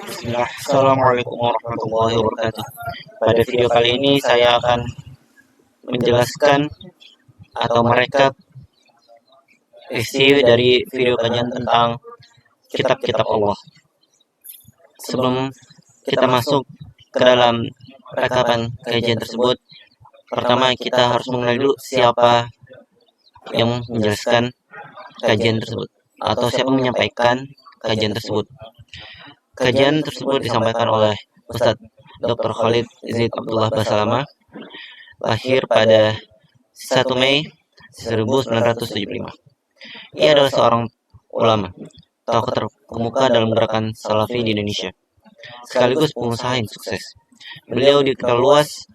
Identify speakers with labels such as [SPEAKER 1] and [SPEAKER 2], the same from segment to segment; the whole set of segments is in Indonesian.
[SPEAKER 1] Bismillah. Assalamualaikum warahmatullahi wabarakatuh. Pada video kali ini saya akan menjelaskan atau merekap isi dari video kajian tentang kitab-kitab Allah. Sebelum kita masuk ke dalam rekapan kajian tersebut, pertama kita harus mengenal dulu siapa yang menjelaskan kajian tersebut atau siapa menyampaikan kajian tersebut. Kajian tersebut disampaikan oleh Ustadz Dr. Khalid Zaid Abdullah Basalama, lahir pada 1 Mei 1975. Ia adalah seorang ulama, tokoh terkemuka dalam gerakan Salafi di Indonesia, sekaligus pengusaha yang sukses. Beliau dikenal luas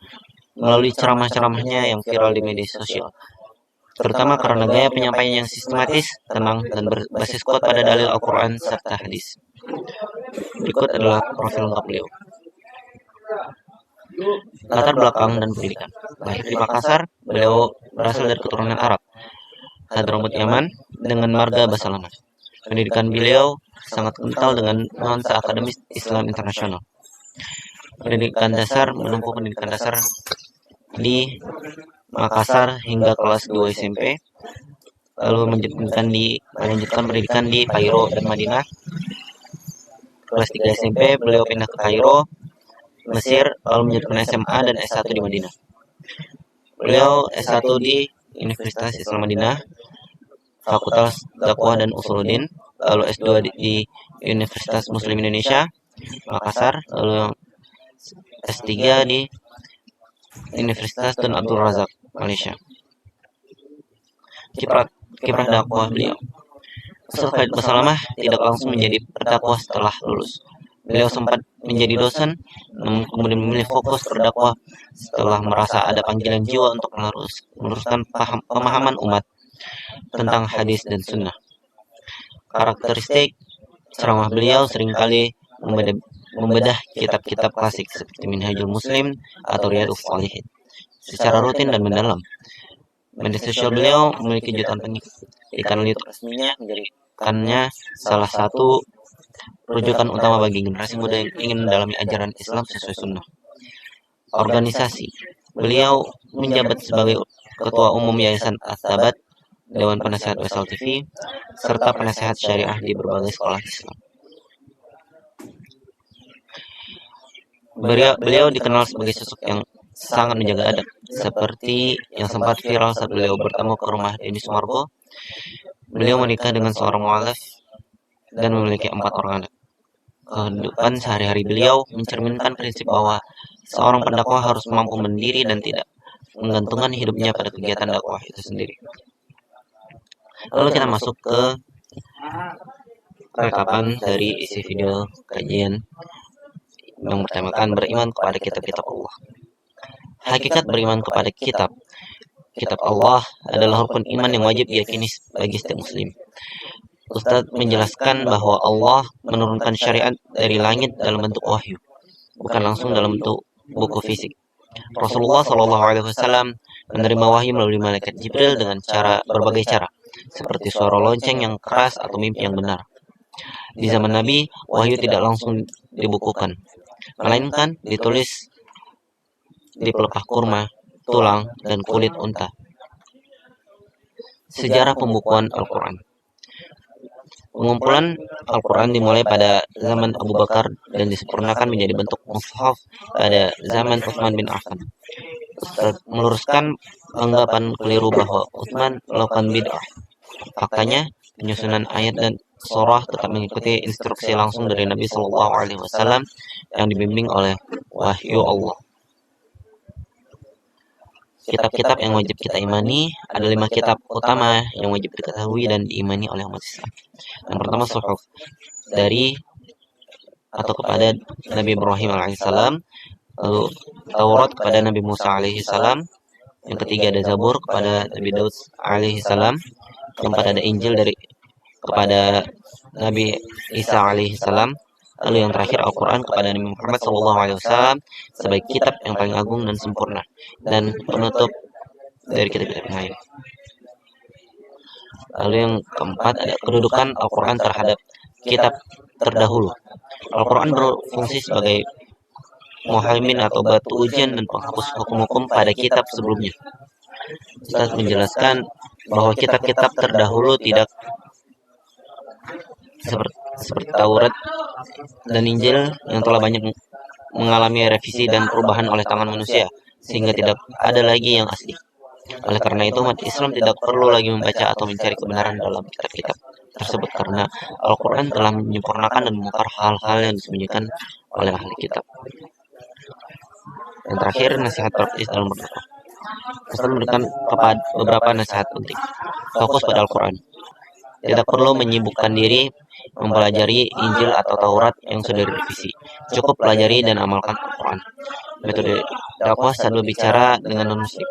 [SPEAKER 1] melalui ceramah-ceramahnya yang viral di media sosial, terutama karena gaya penyampaian yang sistematis, tenang, dan berbasis kuat pada dalil Al-Quran serta hadis. Berikut adalah profil lengkap beliau. Latar belakang dan pendidikan. Lahir di Makassar, beliau berasal dari keturunan Arab, Hadramut Yaman, dengan marga Basalamah. Pendidikan beliau sangat kental dengan nuansa akademis Islam internasional. Menempuh pendidikan dasar di Makassar hingga kelas 2 SMP, lalu melanjutkan pendidikan di Kairo dan Madinah. Kelas 3 SMP beliau pindah ke Kairo, Mesir, lalu melanjutkan SMA dan S1 di Madinah. Beliau S1 di Universitas Islam Madinah, Fakultas Dakwah dan Usuluddin, lalu S2 di Universitas Muslim Indonesia, Makassar, lalu S3 di Universitas Tun Abdul Razak, Malaysia. Kiprah dakwah beliau. Ustaz Khalid Basalamah tidak langsung menjadi berdakwah setelah lulus. Beliau sempat menjadi dosen, namun kemudian memilih fokus berdakwah setelah merasa ada panggilan jiwa untuk meluruskan pemahaman umat tentang hadis dan sunnah. Karakteristik ceramah beliau seringkali membedah kitab-kitab klasik seperti Minhajul Muslim atau Riyadhus Shalihin secara rutin dan mendalam. Media sosial beliau memiliki jutaan pengikut. Di kanal YouTube resminya menjadikannya salah satu rujukan utama bagi generasi muda yang ingin mendalami ajaran Islam sesuai sunnah. Organisasi. Beliau menjabat sebagai Ketua Umum Yayasan As-Sabat, Dewan Penasehat Wesal TV, serta penasehat syariah di berbagai sekolah Islam. Beliau dikenal sebagai sosok yang sangat menjaga adab, seperti yang sempat viral saat beliau bertemu ke rumah Denny Sumargo. Beliau menikah dengan seorang mu'alaf dan memiliki 4 orang anak. Kehidupan sehari-hari beliau mencerminkan prinsip bahwa seorang pendakwah harus mampu mandiri dan tidak menggantungkan hidupnya pada kegiatan dakwah itu sendiri. Lalu kita masuk ke rekapan dari isi video kajian yang bertemakan beriman kepada kitab-kitab Allah. Hakikat beriman kepada kitab Allah adalah rukun iman yang wajib diyakini bagi setiap muslim. Ustadz menjelaskan bahwa Allah menurunkan syariat dari langit dalam bentuk wahyu, bukan langsung dalam bentuk buku fisik. Rasulullah SAW menerima wahyu melalui malaikat Jibril dengan berbagai cara, seperti suara lonceng yang keras atau mimpi yang benar. Di zaman Nabi, wahyu tidak langsung dibukukan, melainkan ditulis di pelepah kurma, tulang, dan kulit unta. Sejarah pembukuan Al-Quran. Pengumpulan Al-Quran dimulai pada zaman Abu Bakar dan disempurnakan menjadi bentuk mushaf pada zaman Utsman bin Affan. Meluruskan anggapan keliru bahwa Utsman melakukan bid'ah. Faktanya, penyusunan ayat dan surah tetap mengikuti instruksi langsung dari Nabi SAW yang dibimbing oleh wahyu Allah. Kitab-kitab yang wajib kita imani ada 5 kitab utama yang wajib diketahui dan diimani oleh umat Islam. Yang pertama suhuf dari atau kepada Nabi Ibrahim alaihissalam, lalu Taurat kepada Nabi Musa alaihissalam, yang ketiga ada Zabur kepada Nabi Daud alaihissalam, keempat ada Injil kepada Nabi Isa alaihissalam, lalu yang terakhir Al-Quran kepada Nabi Muhammad SAW sebagai kitab yang paling agung dan sempurna dan penutup dari kitab-kitab yang lain. Lalu yang keempat ada kedudukan Al-Quran terhadap kitab terdahulu. Al-Quran berfungsi sebagai muhaimin atau batu ujian dan penghapus hukum-hukum pada kitab sebelumnya. Ustaz menjelaskan bahwa kitab-kitab terdahulu tidak seperti Taurat dan Injil yang telah banyak mengalami revisi dan perubahan oleh tangan manusia, sehingga tidak ada lagi yang asli. Oleh karena itu, umat Islam tidak perlu lagi membaca atau mencari kebenaran dalam kitab-kitab tersebut, karena Al-Quran telah menyempurnakan dan membongkar hal-hal yang disembunyikan oleh ahli kitab. Dan terakhir, nasihat praktis dalam berdakwah. Ustaz memberikan beberapa nasihat penting. Fokus pada Al-Quran. Tidak perlu menyibukkan diri mempelajari Injil atau Taurat yang sudah direvisi. Cukup pelajari dan amalkan Al-Quran. Metode dakwah sambil bicara dengan non-muslim.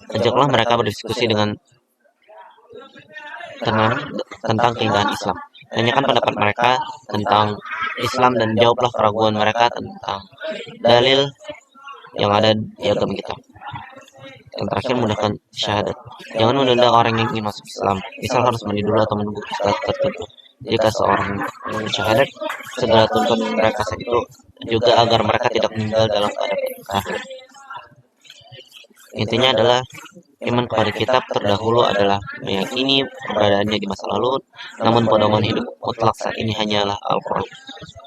[SPEAKER 1] Ajaklah mereka berdiskusi dengan tenang tentang keindahan Islam. Tanyakan pendapat mereka tentang Islam dan jawablah keraguan mereka tentang dalil yang ada di agama kita. Yang terakhir, mudahkan syahadat. Jangan menunda orang yang ingin masuk Islam. Misal harus mandi dulu atau menunggu ustaz tertentu. Jika seorang syahadat, segera tuntut mereka saat itu juga agar mereka tidak meninggal dalam keadaan kafir. Intinya adalah iman kepada kitab terdahulu adalah meyakini keberadaannya di masa lalu, namun pedoman hidup mutlak saat ini hanyalah Al-Quran.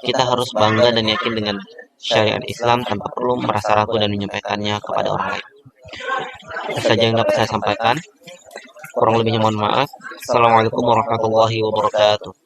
[SPEAKER 1] Kita harus bangga dan yakin dengan syariat Islam tanpa perlu merasa ragu dan menyampaikannya kepada orang lain. Itu saja yang dapat saya sampaikan. Kurang lebihnya mohon maaf. Assalamualaikum warahmatullahi wabarakatuh.